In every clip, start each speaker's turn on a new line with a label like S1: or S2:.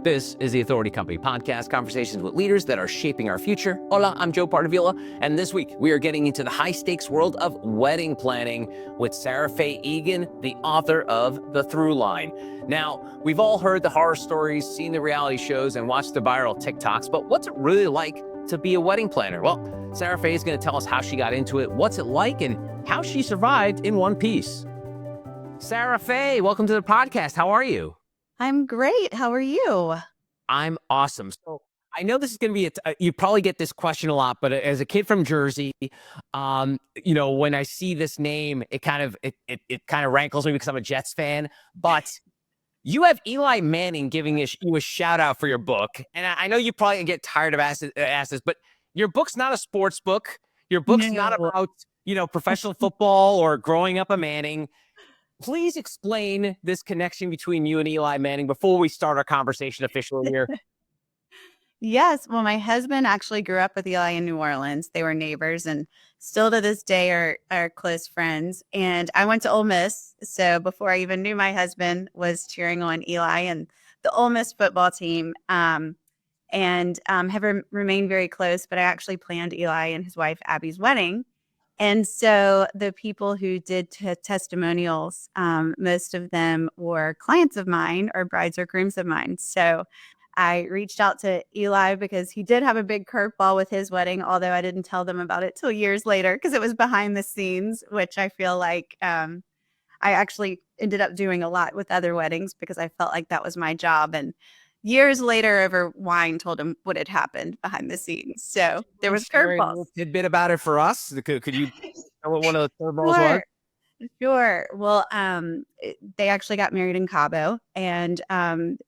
S1: This is the Authority Company podcast, conversations with leaders that are shaping our future. Hola, I'm Joe Pardavila, and this week we are getting into the high-stakes world of wedding planning with Sara Fay Egan, the author of The Through Line. Now, we've all heard the horror stories, seen the reality shows, and watched the viral TikToks, but what's it really like to be a wedding planner? Well, Sara Fay is going to tell us how she got into it, what's it like, and how she survived in one piece. Sara Fay, welcome to the podcast. How are you?
S2: I'm great. How are you?
S1: I'm awesome. So I know this is going to be, you probably get this question a lot, but as a kid from Jersey, when I see this name, it kind of rankles me because I'm a Jets fan. But you have Eli Manning giving you a shout out for your book. And I know you probably get tired of asking this, but your book's not a sports book. Your book's not about, professional football or growing up a Manning. Please explain this connection between you and Eli Manning before we start our conversation officially here.
S2: Yes. Well, my husband actually grew up with Eli in New Orleans. They were neighbors and still to this day are close friends. And I went to Ole Miss. So before I even knew my husband was cheering on Eli and the Ole Miss football team, and have remained very close. But I actually planned Eli and his wife Abby's wedding. And so the people who did testimonials, most of them were clients of mine or brides or grooms of mine. So I reached out to Eli because he did have a big curveball with his wedding, although I didn't tell them about it till years later because it was behind the scenes, which I feel like I actually ended up doing a lot with other weddings because I felt like that was my job. And years later, over wine, told him what had happened behind the scenes. So there was curveballs.
S1: A tidbit about it for us. Could you tell what one of the curveballs was?
S2: Sure. Well, they actually got married in Cabo, and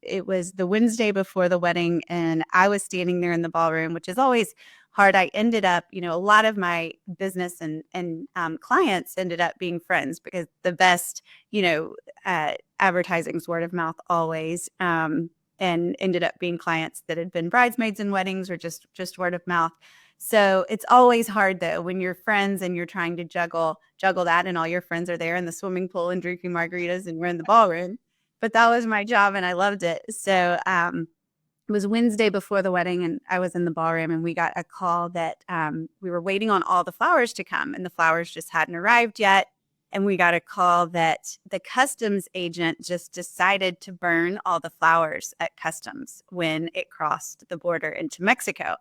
S2: it was the Wednesday before the wedding, and I was standing there in the ballroom, which is always hard. I ended up, a lot of my business and clients ended up being friends because the best, advertising is word of mouth always. And ended up being clients that had been bridesmaids in weddings or just word of mouth. So it's always hard though when you're friends and you're trying to juggle that and all your friends are there in the swimming pool and drinking margaritas and we're in the ballroom. But that was my job and I loved it. So it was Wednesday before the wedding and I was in the ballroom and we got a call that we were waiting on all the flowers to come and the flowers just hadn't arrived yet. And we got a call that the customs agent just decided to burn all the flowers at customs when it crossed the border into Mexico.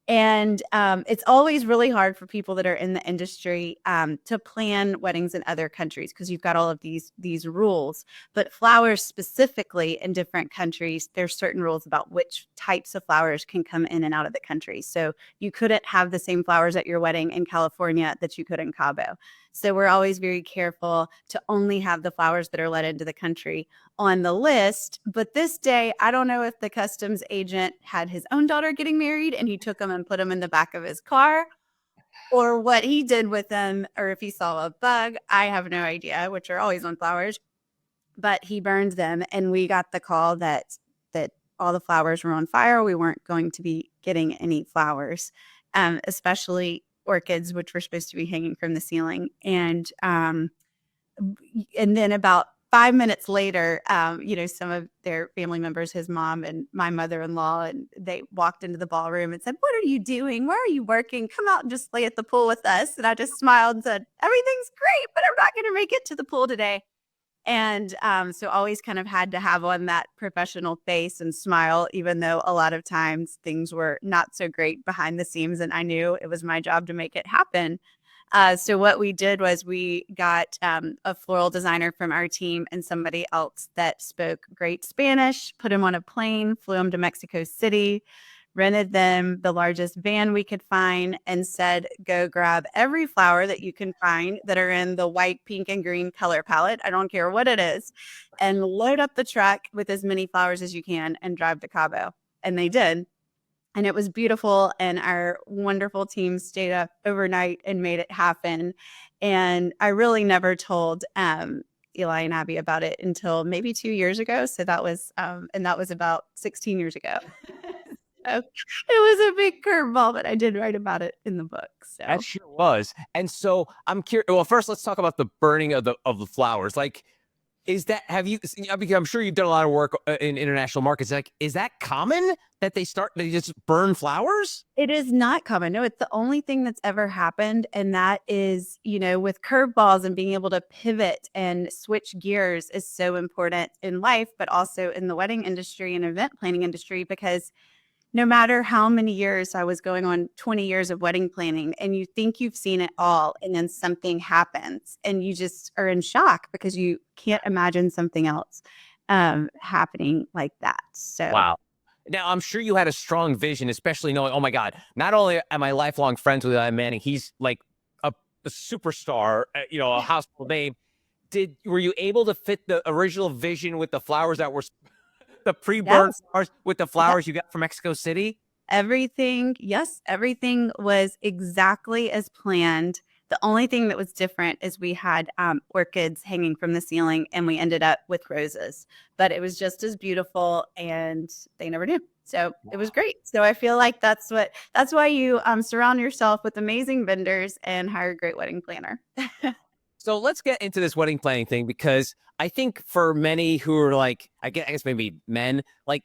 S2: And it's always really hard for people that are in the industry to plan weddings in other countries because you've got all of these rules. But flowers specifically in different countries, there's certain rules about which types of flowers can come in and out of the country. So you couldn't have the same flowers at your wedding in California that you could in Cabo. So we're always very careful to only have the flowers that are let into the country on the list. But this day, I don't know if the customs agent had his own daughter getting married and he took them and put them in the back of his car or what he did with them or if he saw a bug. I have no idea, which are always on flowers. But he burned them and we got the call that all the flowers were on fire. We weren't going to be getting any flowers, especially orchids, which were supposed to be hanging from the ceiling. And then about 5 minutes later, some of their family members, his mom and my mother-in-law, and they walked into the ballroom and said, "What are you doing? Where are you working? Come out and just lay at the pool with us." And I just smiled and said, "Everything's great, but I'm not going to make it to the pool today." And so always kind of had to have on that professional face and smile, even though a lot of times things were not so great behind the scenes. And I knew it was my job to make it happen. So what we did was we got a floral designer from our team and somebody else that spoke great Spanish, put him on a plane, flew him to Mexico City, rented them the largest van we could find and said, "Go grab every flower that you can find that are in the white, pink, and green color palette. I don't care what it is. And load up the truck with as many flowers as you can and drive to Cabo." And they did. And it was beautiful. And our wonderful team stayed up overnight and made it happen. And I really never told Eli and Abby about it until maybe 2 years ago. So that was about 16 years ago. So it was a big curveball, but I did write about it in the book. So
S1: that sure was. And so I'm curious. Well, first let's talk about the burning of the flowers. Like, Is that, have you, because I'm sure you've done a lot of work in international markets. Like, is that common that they just burn flowers?
S2: It is not common. No, it's the only thing that's ever happened. And that is, with curveballs and being able to pivot and switch gears is so important in life, but also in the wedding industry and event planning industry, because no matter how many years, I was going on 20 years of wedding planning, and you think you've seen it all, and then something happens and you just are in shock because you can't imagine something else happening like that. So
S1: Wow. Now, I'm sure you had a strong vision, especially knowing, oh my God, not only am I lifelong friends with Eli Manning, he's like a superstar, a household name. Were you able to fit the original vision with the flowers that were the pre-burnt
S2: yes,
S1: flowers with the
S2: yes.
S1: flowers you got from Mexico City?
S2: Everything was exactly as planned. The only thing that was different is we had orchids hanging from the ceiling, and we ended up with roses, but it was just as beautiful, and they never knew. So it was great. So I feel like that's why you surround yourself with amazing vendors and hire a great wedding planner.
S1: So let's get into this wedding planning thing, because I think for many who are like, I guess maybe men, like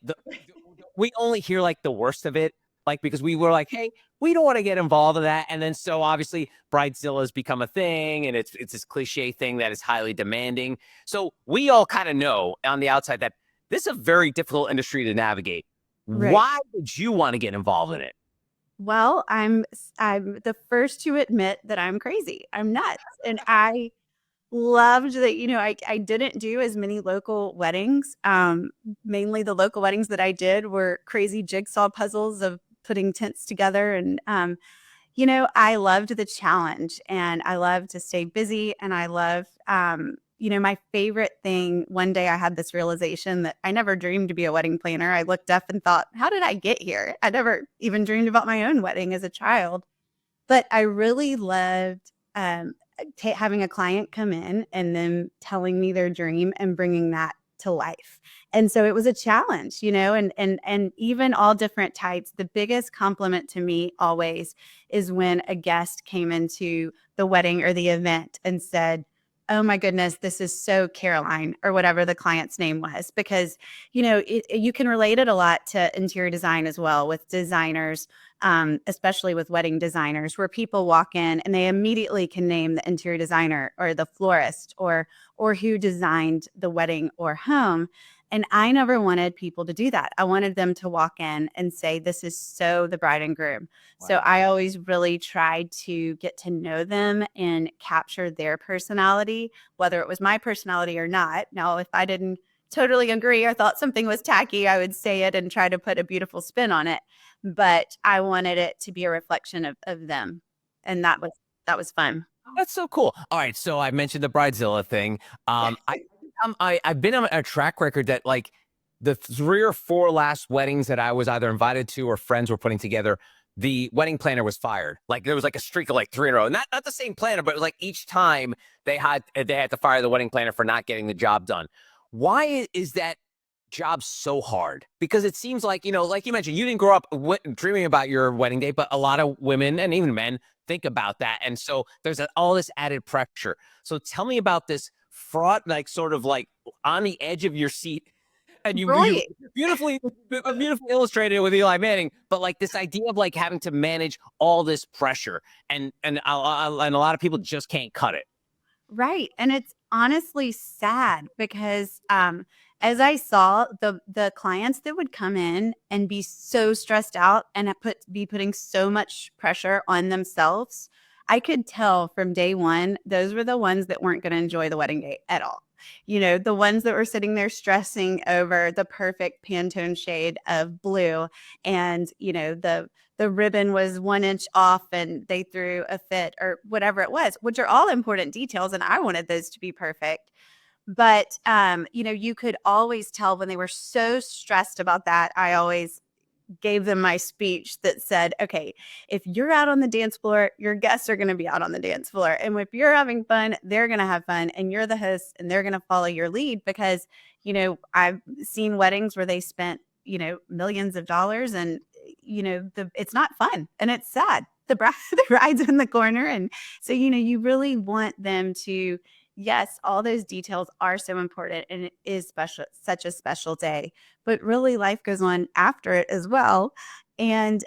S1: we only hear like the worst of it, like because we were like, hey, we don't want to get involved in that, and then so obviously bridezilla has become a thing, and it's this cliche thing that is highly demanding. So we all kind of know on the outside that this is a very difficult industry to navigate.
S2: Right.
S1: Why would you want to get involved in it?
S2: Well, I'm the first to admit that I'm crazy. I'm nuts. And I loved that, I didn't do as many local weddings. Mainly the local weddings that I did were crazy jigsaw puzzles of putting tents together. And I loved the challenge, and I love to stay busy, and I love my favorite thing. One day I had this realization that I never dreamed to be a wedding planner. I looked up and thought, how did I get here? I never even dreamed about my own wedding as a child. But I really loved having a client come in and then telling me their dream and bringing that to life. And so it was a challenge, and even all different types. The biggest compliment to me always is when a guest came into the wedding or the event and said, "Oh my goodness, this is so Caroline," or whatever the client's name was, because you can relate it a lot to interior design as well, with designers, especially with wedding designers, where people walk in and they immediately can name the interior designer or the florist or who designed the wedding or home. And I never wanted people to do that. I wanted them to walk in and say, "This is so the bride and groom." So
S1: Wow.
S2: I always really tried to get to know them and capture their personality, whether it was my personality or not. Now, if I didn't totally agree or thought something was tacky, I would say it and try to put a beautiful spin on it. But I wanted it to be a reflection of them. And that was fun.
S1: That's so cool. All right, so I mentioned the bridezilla thing. I've been on a track record that like the 3 or 4 last weddings that I was either invited to or friends were putting together, the wedding planner was fired. Like there was like a streak of like 3 in a row. Not the same planner, but it was like each time they had to fire the wedding planner for not getting the job done. Why is that job so hard? Because it seems like, like you mentioned, you didn't grow up dreaming about your wedding day, but a lot of women and even men think about that. And so there's all this added pressure. So tell me about this fraught, like sort of like on the edge of your seat. And you
S2: Right.
S1: beautifully illustrated it with Eli Manning, but like this idea of like having to manage all this pressure, and a lot of people just can't cut it.
S2: Right. And it's honestly sad because as I saw the clients that would come in and be so stressed out and be putting so much pressure on themselves, I could tell from day one, those were the ones that weren't going to enjoy the wedding day at all. The ones that were sitting there stressing over the perfect Pantone shade of blue, and the ribbon was 1 inch off and they threw a fit or whatever it was, which are all important details. And I wanted those to be perfect. But, you could always tell when they were so stressed about that. I always gave them my speech that said, "Okay, if you're out on the dance floor, your guests are going to be out on the dance floor. And if you're having fun, they're going to have fun. And you're the host and they're going to follow your lead." Because, I've seen weddings where they spent, millions of dollars, and, it's not fun and it's sad. The bride's in the corner. And so, you really want them to Yes, all those details are so important and it is special, such a special day. But really, life goes on after it as well. And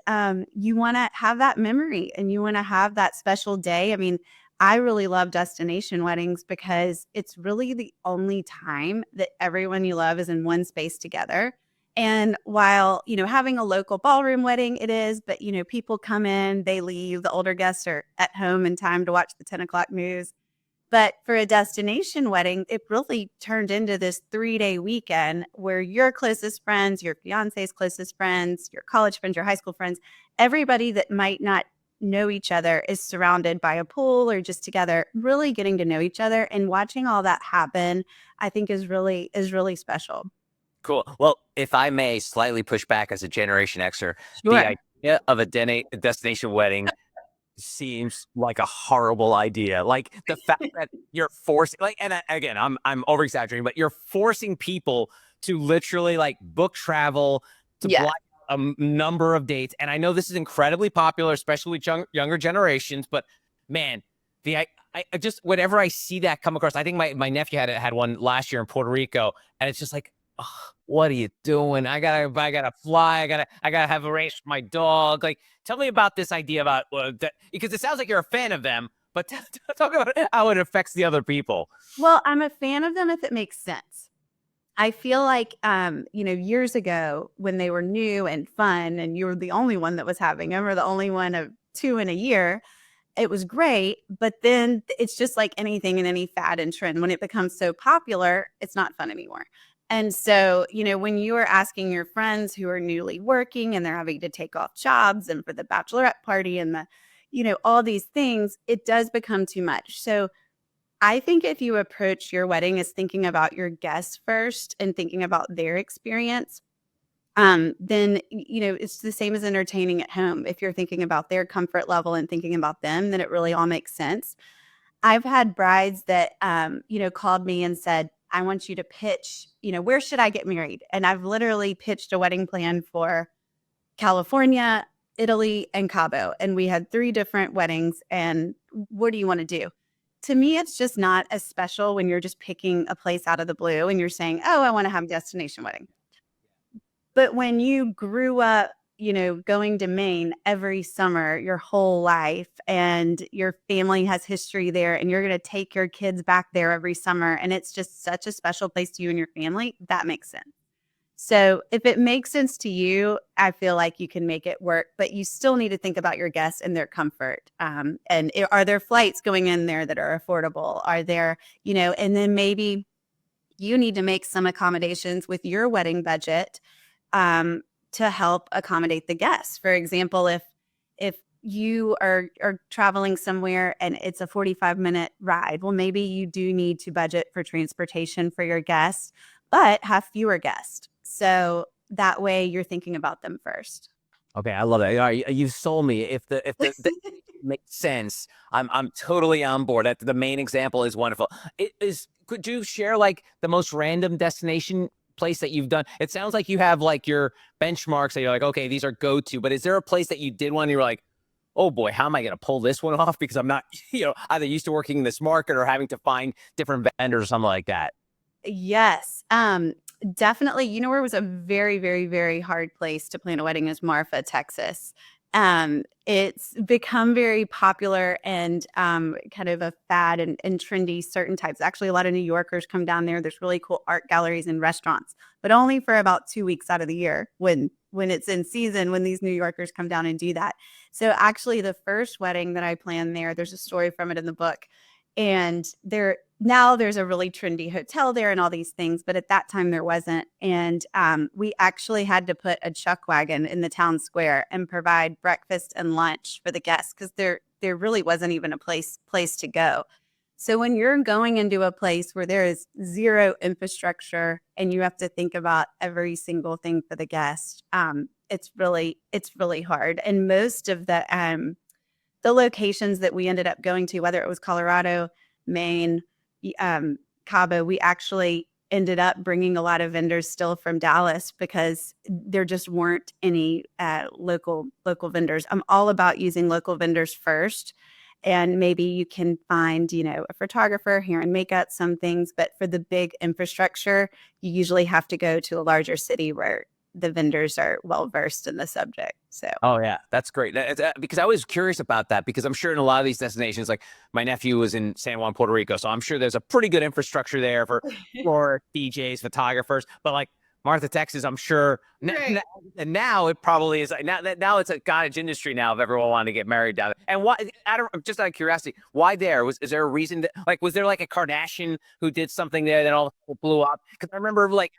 S2: you want to have that memory and you want to have that special day. I mean, I really love destination weddings because it's really the only time that everyone you love is in one space together. And while, having a local ballroom wedding, it is, but, people come in, they leave, the older guests are at home in time to watch the 10 o'clock news. But for a destination wedding, it really turned into this 3-day weekend where your closest friends, your fiance's closest friends, your college friends, your high school friends, everybody that might not know each other is surrounded by a pool or just together, really getting to know each other and watching all that happen, I think is really special.
S1: Cool. Well, if I may slightly push back as a Generation Xer, the
S2: Sure.
S1: idea of a destination wedding seems like a horrible idea. Like the fact that you're forcing, like, and again, I'm over exaggerating, but you're forcing people to literally like book travel to
S2: Yeah.
S1: block a number of dates. And I know this is incredibly popular, especially with younger generations. But man, the I just whenever I see that come across, I think my nephew had one last year in Puerto Rico, and it's just like, "Ugh, what are you doing? I gotta fly. I gotta have a race with my dog. Like, tell me about this idea about that, because it sounds like you're a fan of them, but talk about how it affects the other people.
S2: Well, I'm a fan of them if it makes sense. I feel like, years ago when they were new and fun and you were the only one that was having them or the only one of two in a year, it was great. But then it's just like anything in any fad and trend. When it becomes so popular, it's not fun anymore. And so, when you are asking your friends who are newly working and they're having to take off jobs and for the bachelorette party and all these things, it does become too much. So I think if you approach your wedding as thinking about your guests first and thinking about their experience, then it's the same as entertaining at home. If you're thinking about their comfort level and thinking about them, then it really all makes sense. I've had brides that called me and said, "I want you to pitch, where should I get married?" And I've literally pitched a wedding plan for California, Italy, and Cabo. And we had 3 different weddings. And what do you want to do? To me, it's just not as special when you're just picking a place out of the blue and you're saying, "Oh, I want to have a destination wedding." But when you grew up, going to Maine every summer your whole life and your family has history there and you're going to take your kids back there every summer and it's just such a special place to you and your family, that makes sense. So if it makes sense to you, I feel like you can make it work, but you still need to think about your guests and their comfort. Are there flights going in there that are affordable? Are there, and then maybe you need to make some accommodations with your wedding budget um, to help accommodate the guests. For example, if you are traveling somewhere and it's a 45-minute ride, well, maybe you do need to budget for transportation for your guests, but have fewer guests. So that way you're thinking about them first.
S1: Okay, I love that. All right, you sold me. If the makes sense, I'm totally on board. That the main example is wonderful. It is. Could you share like the most random destination place that you've done? It sounds like you have like your benchmarks that you're like, okay, these are go to. But is there a place that you did one and you were like, oh boy, how am I going to pull this one off? Because I'm not, either used to working in this market or having to find different vendors or something like that.
S2: Yes. Definitely. You know where it was a very, very, very hard place to plan a wedding is Marfa, Texas. It's become very popular and kind of a fad and trendy certain types. Actually, a lot of New Yorkers come down there. There's really cool art galleries and restaurants, but only for about 2 weeks out of the year when it's in season, when these New Yorkers come down and do that. So actually the first wedding that I planned there, there's a story from it in the book. And there's a really trendy hotel there and all these things, but at that time there wasn't. And we actually had to put a chuck wagon in the town square and provide breakfast and lunch for the guests because there really wasn't even a place to go. So when you're going into a place where there is zero infrastructure and you have to think about every single thing for the guest, it's really hard. And most of the locations that we ended up going to, whether it was Colorado, Maine, Cabo, we actually ended up bringing a lot of vendors still from Dallas because there just weren't any local vendors. I'm all about using local vendors first And maybe you can find, a photographer, hair and makeup, some things. But for the big infrastructure, you usually have to go to a larger city where the vendors are well versed in the subject. So,
S1: Oh yeah, that's great. Because I was curious about that because I'm sure in a lot of these destinations, like my nephew was in San Juan, Puerto Rico, so I'm sure there's a pretty good infrastructure there for DJs, photographers. But like Martha, Texas, I'm sure,
S2: right.
S1: and now it probably is. Now it's a cottage industry now of everyone wanting to get married down there. And why? I don't. Just out of curiosity, why there? Is there a reason that like was there like a Kardashian who did something there that all blew up? Because I remember like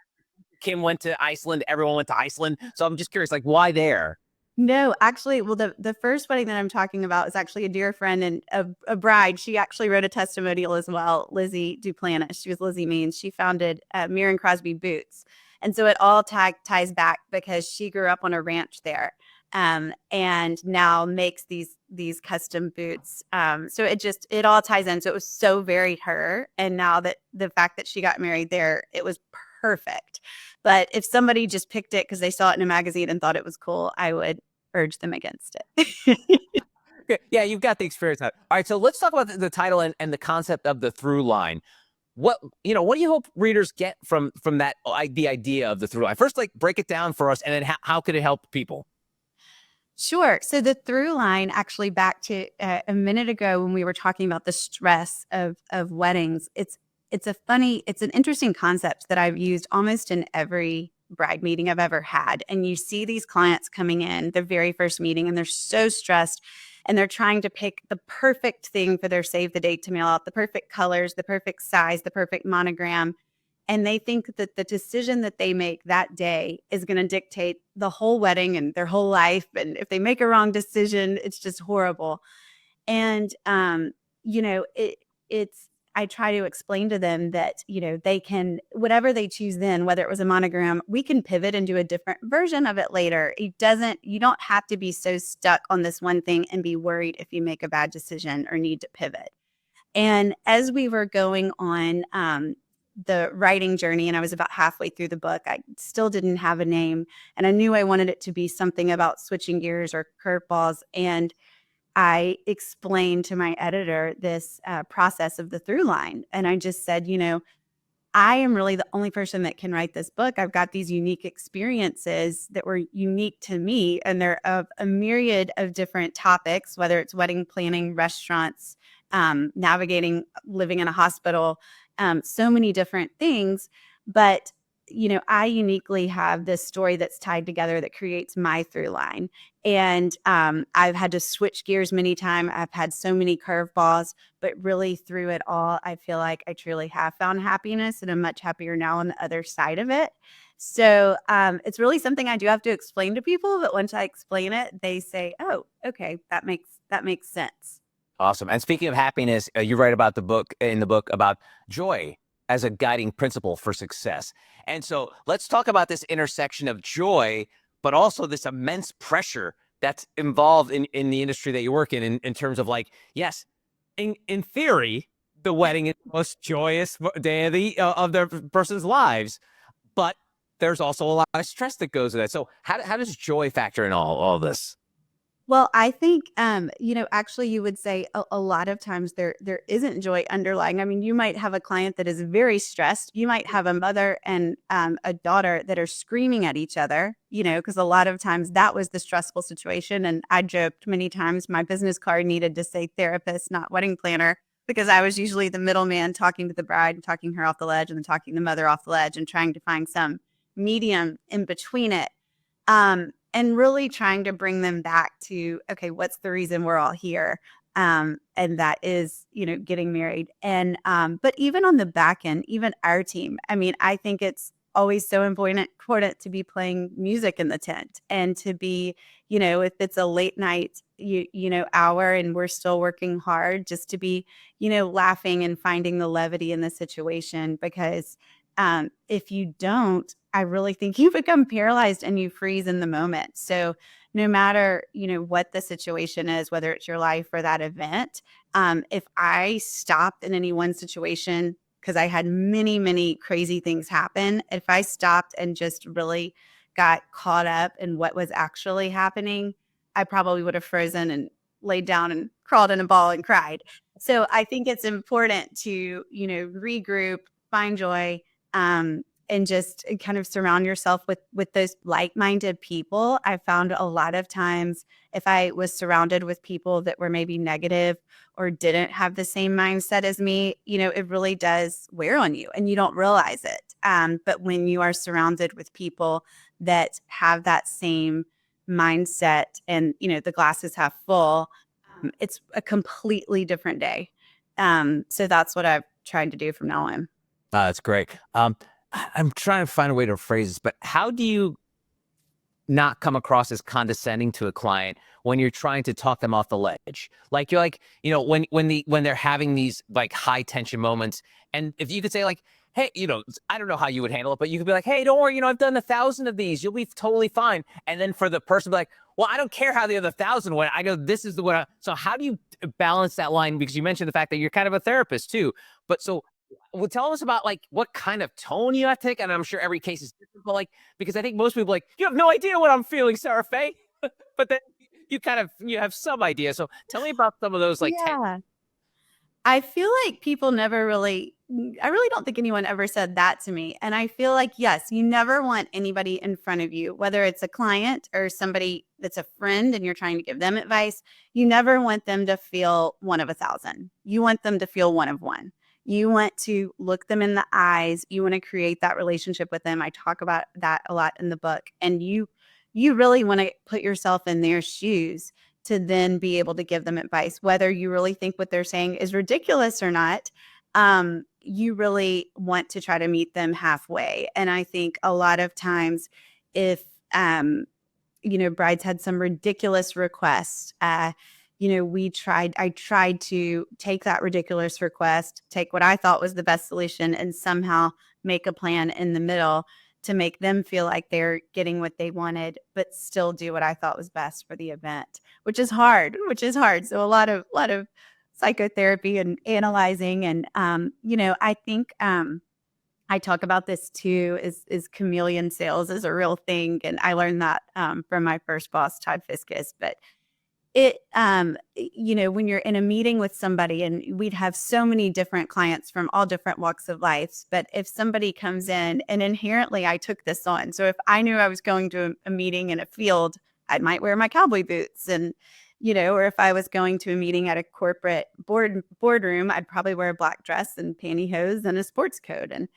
S1: Kim went to Iceland, everyone went to Iceland. So I'm just curious, like why there?
S2: No, actually, well, the first wedding that I'm talking about is actually a dear friend and a bride. She actually wrote a testimonial as well, Lizzie Duplantis. She was Lizzie Means. She founded Mirren Crosby Boots. And so it all ties back because she grew up on a ranch there, and now makes these custom boots. So it all ties in. So it was so very her. And now that the fact that she got married there, it was perfect. But if somebody just picked it because they saw it in a magazine and thought it was cool, I would urge them against it.
S1: Yeah, you've got the experience. All right, so let's talk about the title and the concept of the through line. What do you hope readers get from that the idea of the through line? First, like break it down for us, and then how could it help people?
S2: Sure. So the through line, actually, back to a minute ago when we were talking about the stress of weddings, it's an interesting concept that I've used almost in every bride meeting I've ever had. And you see these clients coming in their very first meeting, and they're so stressed, and they're trying to pick the perfect thing for their save the date to mail out, the perfect colors, the perfect size, the perfect monogram. And they think that the decision that they make that day is going to dictate the whole wedding and their whole life. And if they make a wrong decision, it's just horrible. And it's I try to explain to them that, they can, whatever they choose then, whether it was a monogram, we can pivot and do a different version of it later. You don't have to be so stuck on this one thing and be worried if you make a bad decision or need to pivot. And as we were going on the writing journey, and I was about halfway through the book, I still didn't have a name. And I knew I wanted it to be something about switching gears or curveballs. And I explained to my editor this process of the through line. And I just said, I am really the only person that can write this book. I've got these unique experiences that were unique to me, and they're of a myriad of different topics, whether it's wedding planning, restaurants, navigating, living in a hospital, so many different things. But I uniquely have this story that's tied together that creates my through line. And I've had to switch gears many times. I've had so many curveballs, but really through it all, I feel like I truly have found happiness, and I'm much happier now on the other side of it. So it's really something I do have to explain to people. But once I explain it, they say, "Oh, okay, that makes sense."
S1: Awesome. And speaking of happiness, you write about in the book about joy as a guiding principle for success. And so let's talk about this intersection of joy, but also this immense pressure that's involved in the industry that you work in terms of like, yes, in theory, the wedding is the most joyous day of their person's lives, but there's also a lot of stress that goes with that. So how does joy factor in all this?
S2: Well, I think, actually, you would say a lot of times there isn't joy underlying. I mean, you might have a client that is very stressed. You might have a mother and a daughter that are screaming at each other, because a lot of times that was the stressful situation. And I joked many times my business card needed to say therapist, not wedding planner, because I was usually the middleman talking to the bride and talking her off the ledge and then talking the mother off the ledge and trying to find some medium in between it. And really trying to bring them back to, okay, what's the reason we're all here? And that is, getting married. And but even on the back end, even our team, I mean, I think it's always so important to be playing music in the tent, and to be, if it's a late night, hour and we're still working hard, just to be, laughing and finding the levity in the situation. Because if you don't, I really think you become paralyzed and you freeze in the moment. So no matter, what the situation is, whether it's your life or that event, if I stopped in any one situation, because I had many, many crazy things happen, if I stopped and just really got caught up in what was actually happening, I probably would have frozen and laid down and crawled in a ball and cried. So I think it's important to, regroup, find joy, and just kind of surround yourself with those like-minded people. I found a lot of times if I was surrounded with people that were maybe negative or didn't have the same mindset as me, it really does wear on you and you don't realize it. But when you are surrounded with people that have that same mindset and, the glass is half full, it's a completely different day. So that's what I've tried to do from now on.
S1: That's great. I'm trying to find a way to phrase this, but how do you not come across as condescending to a client when you're trying to talk them off the ledge? Like you're like, when they're having these like high tension moments, and if you could say like, hey, I don't know how you would handle it, but you could be like, hey, don't worry, I've done 1,000 of these, you'll be totally fine. And then for the person to be like, well, I don't care how the other 1,000 went. I go, this is the one. So how do you balance that line? Because you mentioned the fact that you're kind of a therapist too, but so. Well, tell us about like what kind of tone you have to take, and I'm sure every case is different. But like, because I think most people like, you have no idea what I'm feeling, Sara Fay, but then you have some idea. So tell me about some of those like
S2: Yeah. I feel like people never really, I really don't think anyone ever said that to me. And I feel like, yes, you never want anybody in front of you, whether it's a client or somebody that's a friend and you're trying to give them advice. You never want them to feel one of 1,000. You want them to feel one of one. You want to look them in the eyes. You want to create that relationship with them. I talk about that a lot in the book. And you really want to put yourself in their shoes to then be able to give them advice, whether you really think what they're saying is ridiculous or not. You really want to try to meet them halfway. And I think a lot of times if, brides had some ridiculous requests, I tried to take that ridiculous request, take what I thought was the best solution and somehow make a plan in the middle to make them feel like they're getting what they wanted, but still do what I thought was best for the event, which is hard. So a lot of psychotherapy and analyzing. And, I think, I talk about this too, is chameleon sales is a real thing. And I learned that, from my first boss, Todd Fiskus, but when you're in a meeting with somebody and we'd have so many different clients from all different walks of life, but if somebody comes in and inherently I took this on. So if I knew I was going to a meeting in a field, I might wear my cowboy boots and, or if I was going to a meeting at a corporate boardroom, I'd probably wear a black dress and pantyhose and a sports coat. And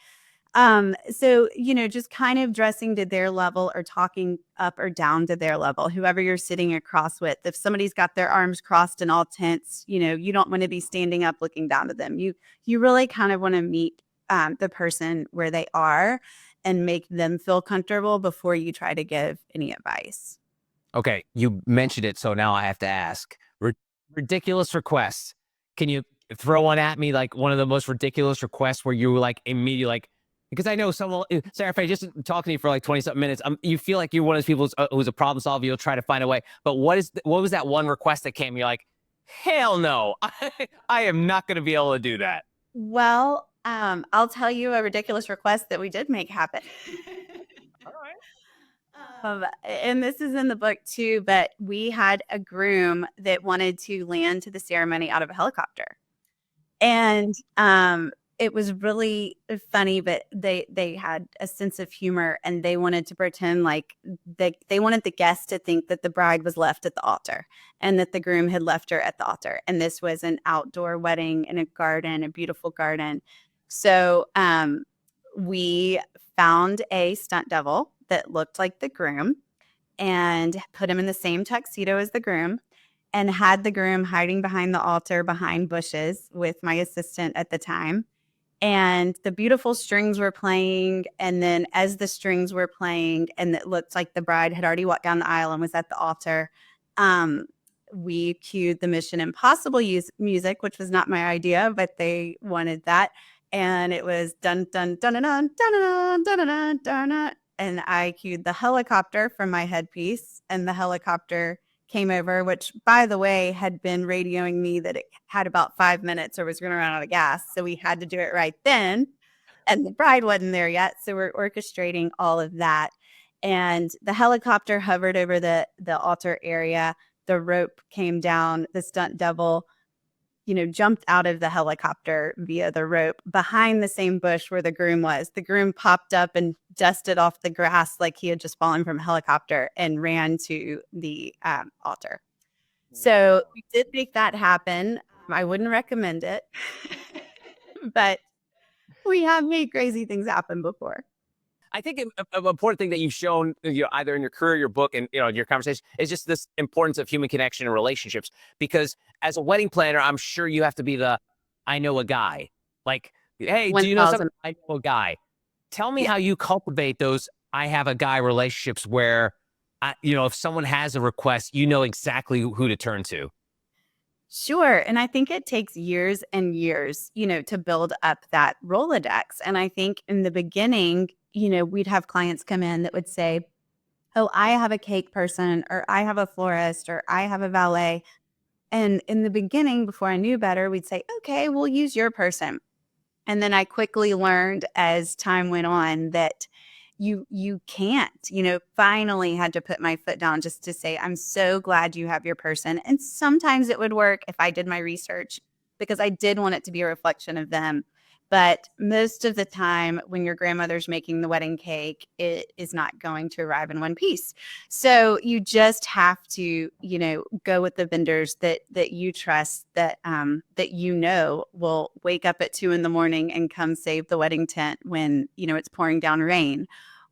S2: so, just kind of dressing to their level or talking up or down to their level, whoever you're sitting across with. If somebody's got their arms crossed and all tense, you don't want to be standing up looking down to them. You really kind of want to meet the person where they are and make them feel comfortable before you try to give any advice.
S1: Okay, you mentioned it, so now I have to ask. Ridiculous requests. Can you throw one at me, like one of the most ridiculous requests where you were like immediately like, because I know someone, Sara Fay, just talking to you for like 20 something minutes, you feel like you're one of those people who's a problem solver. You'll try to find a way. But what was that one request that came? You're like, hell no, I am not going to be able to do that.
S2: Well, I'll tell you a ridiculous request that we did make happen.
S1: All right.
S2: And this is in the book too, but we had a groom that wanted to land to the ceremony out of a helicopter. And it was really funny, but they had a sense of humor and they wanted to pretend like they wanted the guests to think that the bride was left at the altar and that the groom had left her at the altar. And this was an outdoor wedding in a garden, a beautiful garden. So we found a stunt double that looked like the groom and put him in the same tuxedo as the groom and had the groom hiding behind the altar behind bushes with my assistant at the time. And the beautiful strings were playing. And then as the strings were playing and it looked like the bride had already walked down the aisle and was at the altar, we cued the Mission Impossible music, which was not my idea, but they wanted that. And it was dun dun dun dun dun dun dun dun dun dun dun. And I cued the helicopter from my headpiece, and the helicopter came over, which, by the way, had been radioing me that it had about 5 minutes or was going to run out of gas. So we had to do it right then. And the bride wasn't there yet. So we're orchestrating all of that. And the helicopter hovered over the altar area. the rope came down, the stunt double, jumped out of the helicopter via the rope behind the same bush where the groom was. The groom popped up and dusted off the grass like he had just fallen from a helicopter and ran to the altar. So we did make that happen. I wouldn't recommend it, but we have made crazy things happen before.
S1: I think an important thing that you've shown, either in your career, your book, and in your conversation, is just this importance of human connection and relationships. Because as a wedding planner, I'm sure you have to be the, I know a guy. Like, hey, do you know
S2: 1,000.
S1: something? I know a guy. Tell me
S2: Yeah.
S1: how you cultivate those I have a guy relationships where, if someone has a request, you know exactly who to turn to.
S2: Sure. And I think it takes years and years, to build up that Rolodex. And I think in the beginning, we'd have clients come in that would say, oh, I have a cake person, or I have a florist, or I have a valet. And in the beginning, before I knew better, we'd say, okay, we'll use your person. And then I quickly learned as time went on that you can't, finally had to put my foot down just to say, I'm so glad you have your person. And sometimes it would work if I did my research because I did want it to be a reflection of them. But most of the time when your grandmother's making the wedding cake, it is not going to arrive in one piece. So you just have to, go with the vendors that you trust, that will wake up at 2 a.m. and come save the wedding tent when it's pouring down rain,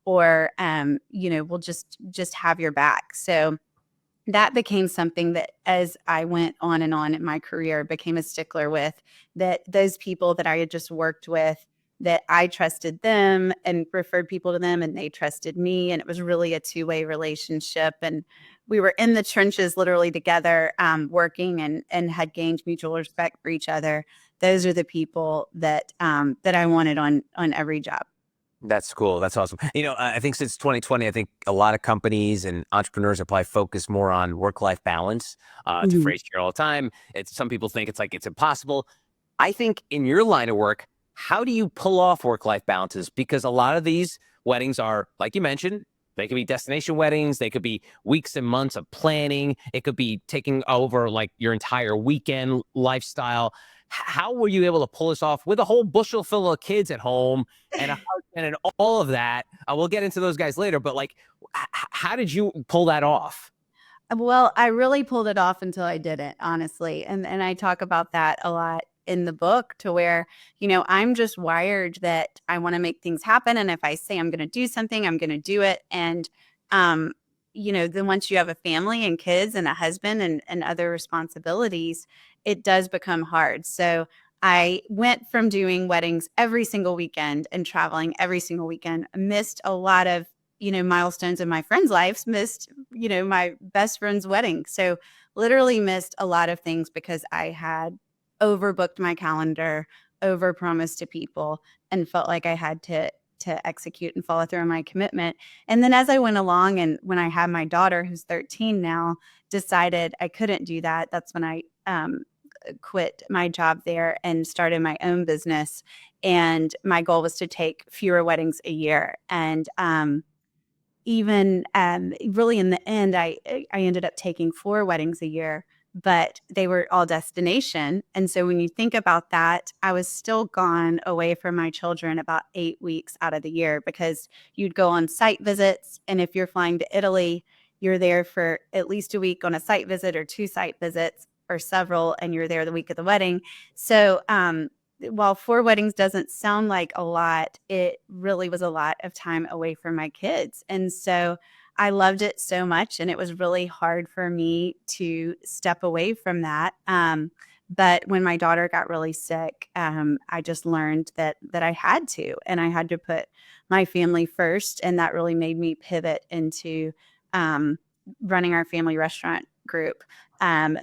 S2: or will just have your back. So that became something that, as I went on and on in my career, became a stickler with, that those people that I had just worked with, that I trusted them and referred people to them, and they trusted me. And it was really a two-way relationship. And we were in the trenches literally together, working, and had gained mutual respect for each other. Those are the people that I wanted on every job.
S1: That's cool. That's awesome. I think since 2020, I think a lot of companies and entrepreneurs are probably focused more on work-life balance. It's a
S2: Mhm.
S1: phrase you hear all the time. Some people think it's like it's impossible. I think in your line of work, how do you pull off work-life balances? Because a lot of these weddings are, like you mentioned, they could be destination weddings. They could be weeks and months of planning. It could be taking over like your entire weekend lifestyle. How were you able to pull this off with a whole bushel full of kids at home and a husband and all of that? We'll get into those guys later, but like, how did you pull that off?
S2: Well, I really pulled it off until I didn't, honestly. And I talk about that a lot in the book, to where, I'm just wired that I want to make things happen. And if I say I'm going to do something, I'm going to do it. And, um, then once you have a family and kids and a husband and other responsibilities, it does become hard. So I went from doing weddings every single weekend and traveling every single weekend, missed a lot of milestones in my friends' lives, missed, my best friend's wedding. So literally missed a lot of things because I had overbooked my calendar, overpromised to people, and felt like I had to execute and follow through on my commitment. And then as I went along, and when I had my daughter, who's 13 now, decided I couldn't do that. That's when I quit my job there and started my own business. And my goal was to take fewer weddings a year. And even really in the end, I ended up taking 4 weddings a year, but they were all destination. And so when you think about that, I was still gone away from my children about 8 weeks out of the year, because you'd go on site visits. And if you're flying to Italy, you're there for at least a week on a site visit, or 2 site visits, or several, and you're there the week of the wedding. So while 4 weddings doesn't sound like a lot, it really was a lot of time away from my kids. And so I loved it so much, and it was really hard for me to step away from that. But when my daughter got really sick, I just learned that I had to, and I had to put my family first. And that really made me pivot into um, running our family restaurant group,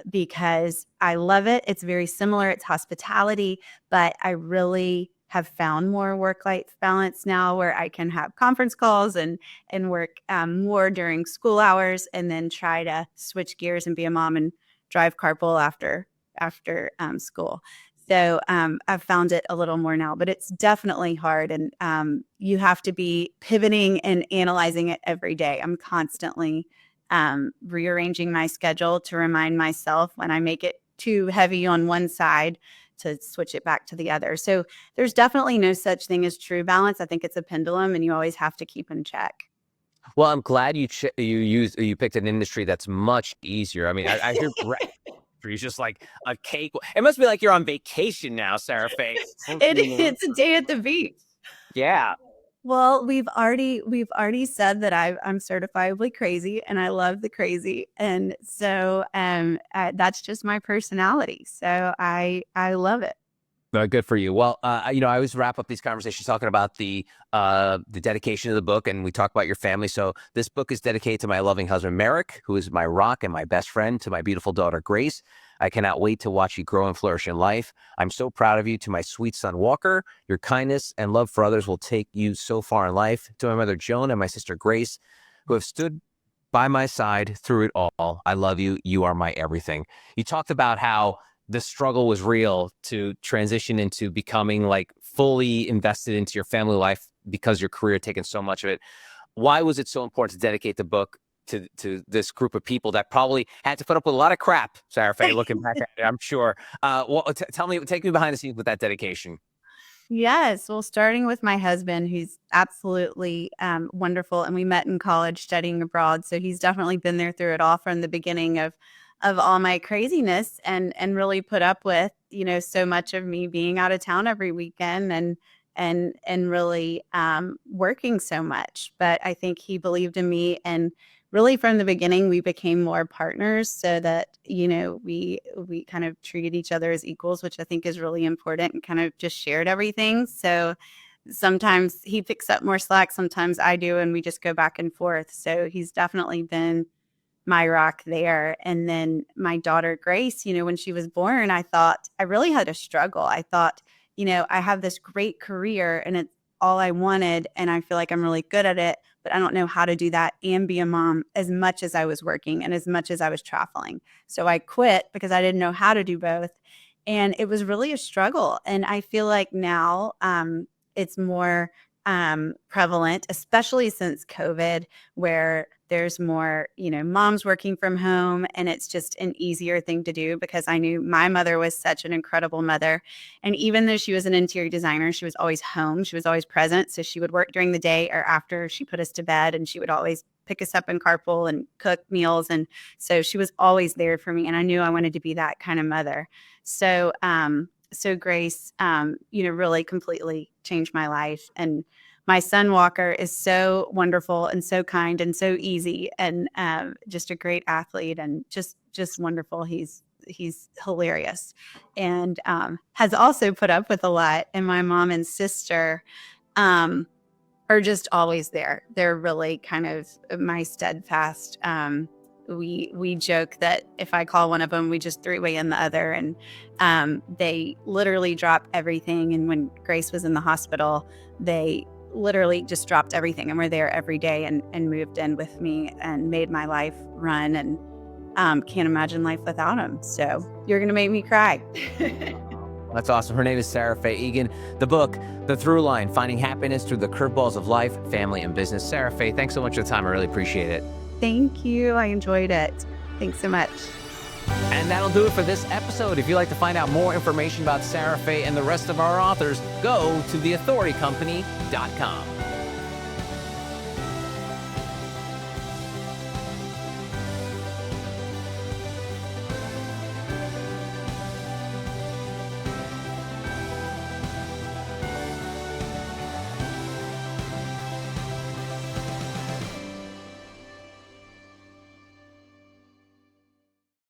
S2: because I love it. It's very similar. It's hospitality, but I really have found more work-life balance now, where I can have conference calls and work more during school hours, and then try to switch gears and be a mom and drive carpool after school. So I've found it a little more now, but it's definitely hard. And you have to be pivoting and analyzing it every day. I'm constantly rearranging my schedule to remind myself when I make it too heavy on one side to switch it back to the other. So there's definitely no such thing as true balance. I think it's a pendulum, and you always have to keep in check.
S1: Well, I'm glad you picked an industry that's much easier. I mean, I hear it's just like a cake. It must be like you're on vacation now, Sara Fay.
S2: It's a day at the beach.
S1: Yeah.
S2: Well, we've already said that I'm certifiably crazy, and I love the crazy, and so that's just my personality. So I love it.
S1: Good for you. Well, I always wrap up these conversations talking about the dedication of the book, and we talk about your family. So this book is dedicated to my loving husband, Merrick, who is my rock and my best friend, to my beautiful daughter, Grace. I cannot wait to watch you grow and flourish in life. I'm so proud of you. To my sweet son, Walker, your kindness and love for others will take you so far in life. To my mother, Joan, and my sister, Grace, who have stood by my side through it all. I love you. You are my everything. You talked about how the struggle was real to transition into becoming like fully invested into your family life because your career had taken so much of it. Why was it so important to dedicate the book to this group of people that probably had to put up with a lot of crap, Sara Fay, looking back at it, I'm sure. Take me behind the scenes with that dedication.
S2: Yes. Well, starting with my husband, who's absolutely wonderful, and we met in college studying abroad. So he's definitely been there through it all from the beginning of all my craziness, and really put up with so much of me being out of town every weekend, and really working so much. But I think he believed in me, and really from the beginning we became more partners, so that we kind of treated each other as equals, which I think is really important, and kind of just shared everything. So sometimes he picks up more slack, sometimes I do, and we just go back and forth. So he's definitely been my rock there. And then my daughter Grace, when she was born, I thought I really had a struggle. I thought, I have this great career and it's all I wanted, and I feel like I'm really good at it, but I don't know how to do that and be a mom as much as I was working and as much as I was traveling. So I quit because I didn't know how to do both. And it was really a struggle. And I feel like now it's more prevalent, especially since COVID, where there's more, moms working from home, and it's just an easier thing to do, because I knew my mother was such an incredible mother. And even though she was an interior designer, she was always home. She was always present. So she would work during the day or after she put us to bed, and she would always pick us up in carpool and cook meals. And so she was always there for me. And I knew I wanted to be that kind of mother. So, so Grace, really completely changed my life. And my son Walker is so wonderful and so kind and so easy, and just a great athlete, and just wonderful. He's hilarious, and has also put up with a lot. And my mom and sister are just always there. They're really kind of my steadfast. We joke that if I call one of them, we just three-way in the other, and they literally drop everything. And when Grace was in the hospital, they literally just dropped everything and were there every day, and moved in with me and made my life run, and can't imagine life without them. So you're going to make me cry.
S1: That's awesome. Her name is Sara Fay Egan. The book, The Through Line, Finding Happiness Through the Curveballs of Life, Family, and Business. Sara Fay, thanks so much for the time. I really appreciate it.
S2: Thank you. I enjoyed it. Thanks so much.
S1: And that'll do it for this episode. If you'd like to find out more information about Sara Fay and the rest of our authors, go to theauthoritycompany.com.